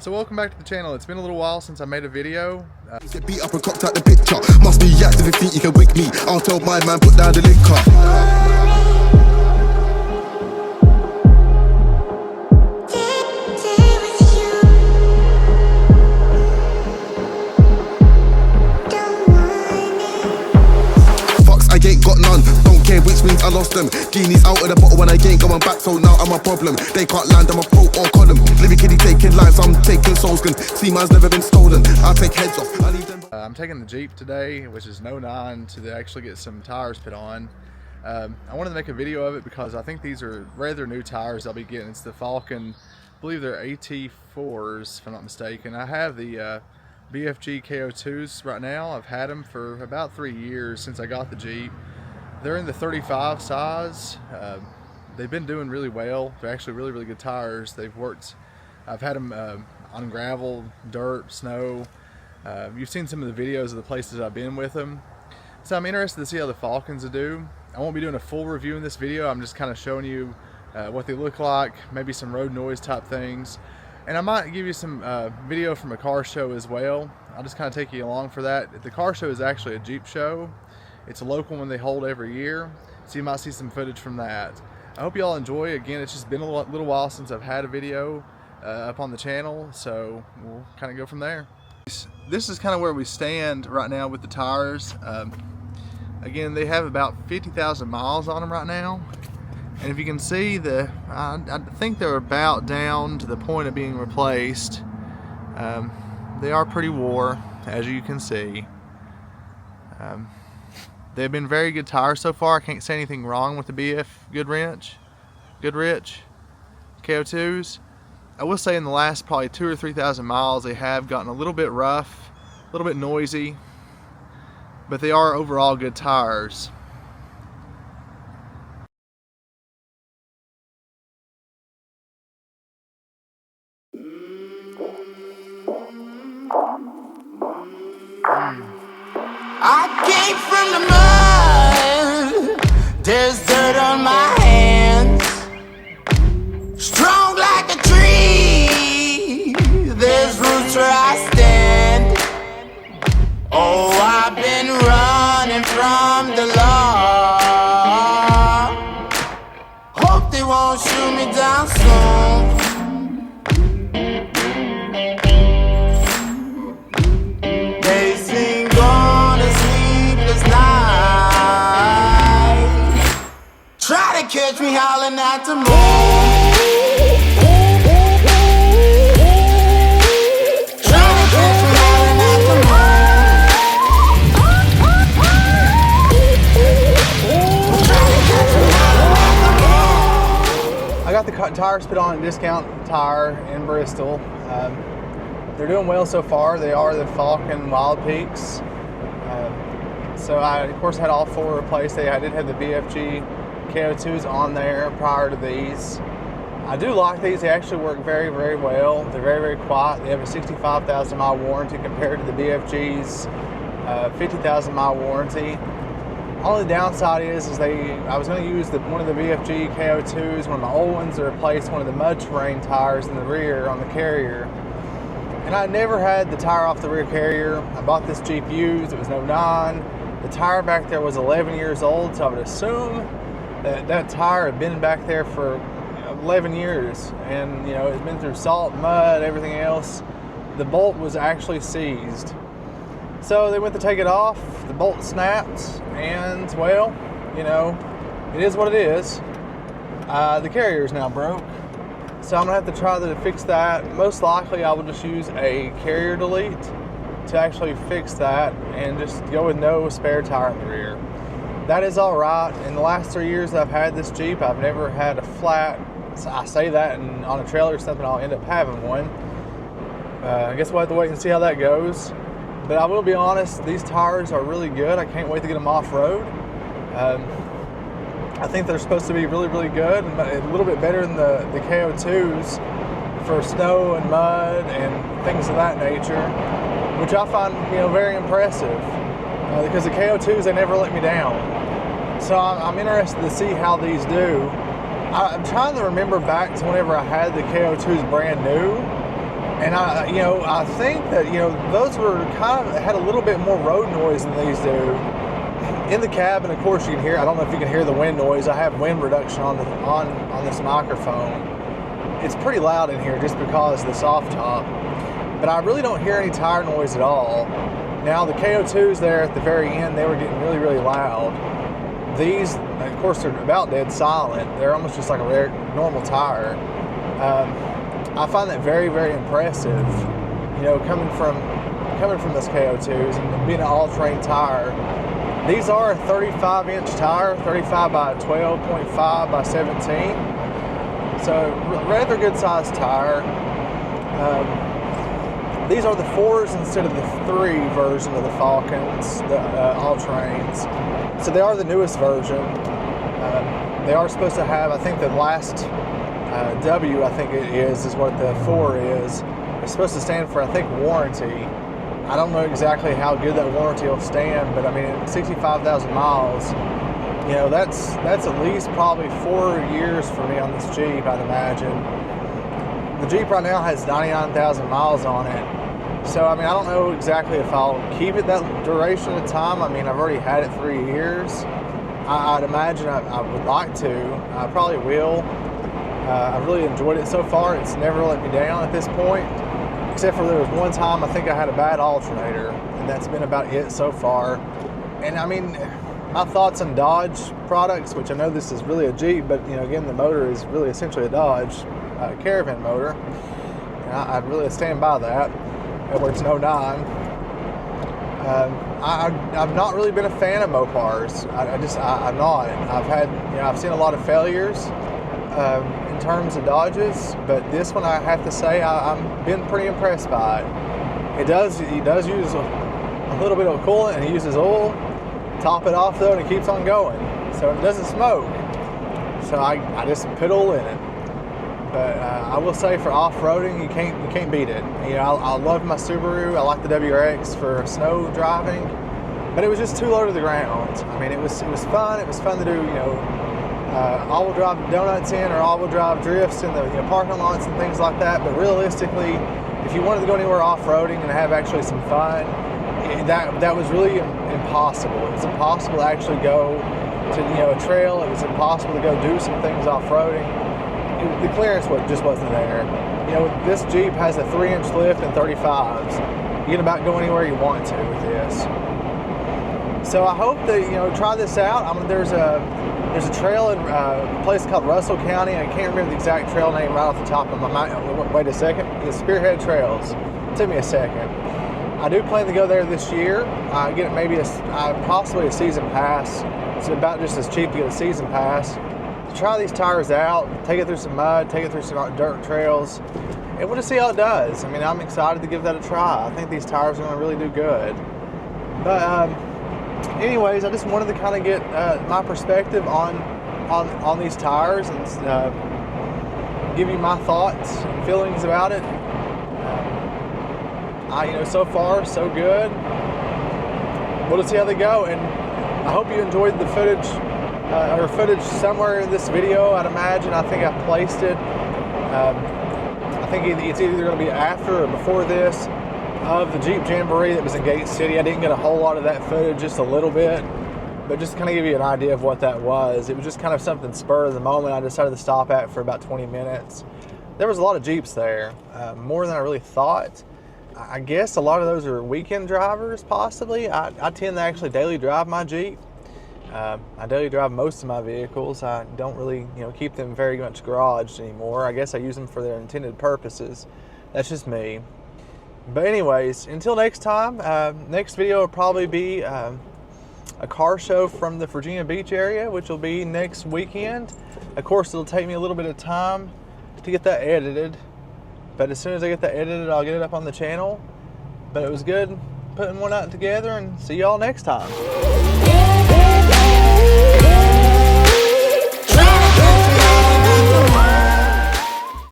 So welcome back to the channel. It's been a little while since I made a video. Get beat up and cocked out the picture. Must be active if you think you can wig me. I'll tell my man, put down the liquor. I ain't got none, don't care which means I lost them. Genie's out of the bottle when I ain't going back, so now I'm a problem. They can't land, I'm a pro or column. Living kiddie taking lives, I'm taking souls. Can see mine's never been stolen. I'll take heads off, I leave them. I'm taking the Jeep today, which is an 09, to actually get some tires put on. I wanted to make a video of it because I think these are rather new tires I'll be getting. It's the Falken, I believe they're AT4s if I'm not mistaken. I have the BFG K02s right now. I've had them for about 3 years since I got the Jeep. They're in the 35 size. They've been doing really well. They're actually really good tires. They've worked. I've had them on gravel, dirt, snow. You've seen some of the videos of the places I've been with them. So I'm interested to see how the Falkens do. I won't be doing a full review in this video. I'm just kind of showing you what they look like, maybe some road noise type things. And I might give you some video from a car show as well. I'll just kind of take you along for that. The car show is actually a Jeep show. It's a local one they hold every year, so you might see some footage from that. I hope you all enjoy. Again, it's just been a little while since I've had a video up on the channel, so we'll kind of go from there. This is kind of where we stand right now with the tires. Again, they have about 50,000 miles on them right now. And if you can see, I think they're about down to the point of being replaced. They are pretty wore, as you can see. They've been very good tires so far. I can't say anything wrong with the BF Goodrich K02s. I will say in the last probably 2,000 or 3,000 miles, they have gotten a little bit rough, a little bit noisy, but they are overall good tires. I came from the mud, there's dirt on my hands. Strong like a tree, there's roots where I stand. Oh, I've been running from the law. Hope they won't shoot me down soon. Catch me howling at the moon. Trying to catch me howling at the I got the tires put on at Discount Tire in Bristol. They're doing well so far. They are the Falken Wildpeaks. So I, of course, had all 4 replaced. I did have the BFG K02s on there prior to these. I do like these. They actually work very well. They're very quiet. They have a 65,000 mile warranty compared to the BFG's 50,000 mile warranty. Only downside is I was going to use one of the BFG K02s, one of my old ones, to replace one of the mud terrain tires in the rear on the carrier. And I never had the tire off the rear carrier. I bought this Jeep used. It was an 09. The tire back there was 11 years old, so I would assume that tire had been back there for 11 years, and it's been through salt, mud, everything else. The bolt was actually seized. So they went to take it off, the bolt snapped, and well, it is what it is. The carrier is now broke, so I'm gonna have to try to fix that. Most likely I will just use a carrier delete to actually fix that and just go with no spare tire in the rear. That is all right. In the last 3 years that I've had this Jeep, I've never had a flat. So I say that, and on a trailer or something, I'll end up having one. I guess we'll have to wait and see how that goes. But I will be honest, these tires are really good. I can't wait to get them off-road. I think they're supposed to be really good, a little bit better than the K02s for snow and mud and things of that nature, which I find very impressive. Because the K02s, they never let me down. So I'm interested to see how these do. I'm trying to remember back to whenever I had the K02s brand new, And I think that, those were kind of had a little bit more road noise than these do. In the cabin, of course, you can hear. I don't know if you can hear the wind noise. I have wind reduction on this microphone. It's pretty loud in here just because of the soft top. But I really don't hear any tire noise at all. Now the K02s there at the very end, they were getting really, really loud. These, of course, they're about dead silent. They're almost just like a normal tire. I find that very, very impressive. Coming from this K02s and being an all-terrain tire. These are a 35-inch tire, 35 by 12.5 by 17. So rather good-sized tire. These are the 4s instead of the 3 version of the Falkens, the all-terrains. So they are the newest version. They are supposed to have, I think the last W, I think it is what the 4 is. It's supposed to stand for, I think, warranty. I don't know exactly how good that warranty will stand, but I mean, 65,000 miles, that's at least probably 4 years for me on this Jeep, I'd imagine. The Jeep right now has 99,000 miles on it. So, I mean, I don't know exactly if I'll keep it that duration of time. I mean, I've already had it 3 years. I'd imagine I would like to. I probably will. I've really enjoyed it so far. It's never let me down at this point. Except for there was one time I think I had a bad alternator, and that's been about it so far. And I mean, my thoughts on Dodge products, which I know this is really a Jeep, but again, the motor is really essentially a Dodge Caravan motor. And I'd really stand by that. Where it's an 09. I've not really been a fan of Mopars. I'm not. I've seen a lot of failures in terms of Dodges, but this one I have to say I've been pretty impressed by it. He does use a little bit of coolant, and he uses oil. Top it off though, and it keeps on going, so it doesn't smoke. So I just put oil in it. But I will say for off-roading, you can't beat it. I love my Subaru. I like the WRX for snow driving, but it was just too low to the ground. I mean, it was fun. It was fun to do, all-wheel drive donuts in or all-wheel drive drifts in the parking lots and things like that. But realistically, if you wanted to go anywhere off-roading and have actually some fun, that was really impossible. It was impossible to actually go to a trail. It was impossible to go do some things off-roading. The clearance just wasn't there. This Jeep has a 3-inch lift and 35s. You can about go anywhere you want to with this. So I hope that try this out. There's a trail in a place called Russell County. I can't remember the exact trail name right off the top of my mind. Wait a second. It's Spearhead Trails. It took me a second. I do plan to go there this year. Get maybe possibly a season pass. It's about just as cheap to get a season pass. Try these tires out, take it through some mud, take it through some dirt trails, and we'll just see how it does. I mean, I'm excited to give that a try. I think these tires are going to really do good. But anyways, I just wanted to kind of get my perspective on these tires and give you my thoughts and feelings about it. So far, so good. We'll just see how they go, and I hope you enjoyed the footage. Footage somewhere in this video, I'd imagine. I think I placed it. I think it's either going to be after or before this of the Jeep Jamboree that was in Gate City. I didn't get a whole lot of that footage, just a little bit, but just to kind of give you an idea of what that was. It was just kind of something spur of the moment I decided to stop at for about 20 minutes. There was a lot of Jeeps there, more than I really thought. I guess a lot of those are weekend drivers, possibly. I tend to actually daily drive my Jeep. I daily drive most of my vehicles. I don't really, keep them very much garaged anymore. I guess I use them for their intended purposes. That's just me. But anyways, until next time, next video will probably be a car show from the Virginia Beach area, which will be next weekend. Of course, it'll take me a little bit of time to get that edited. But as soon as I get that edited, I'll get it up on the channel. But it was good putting one out together, and see y'all next time.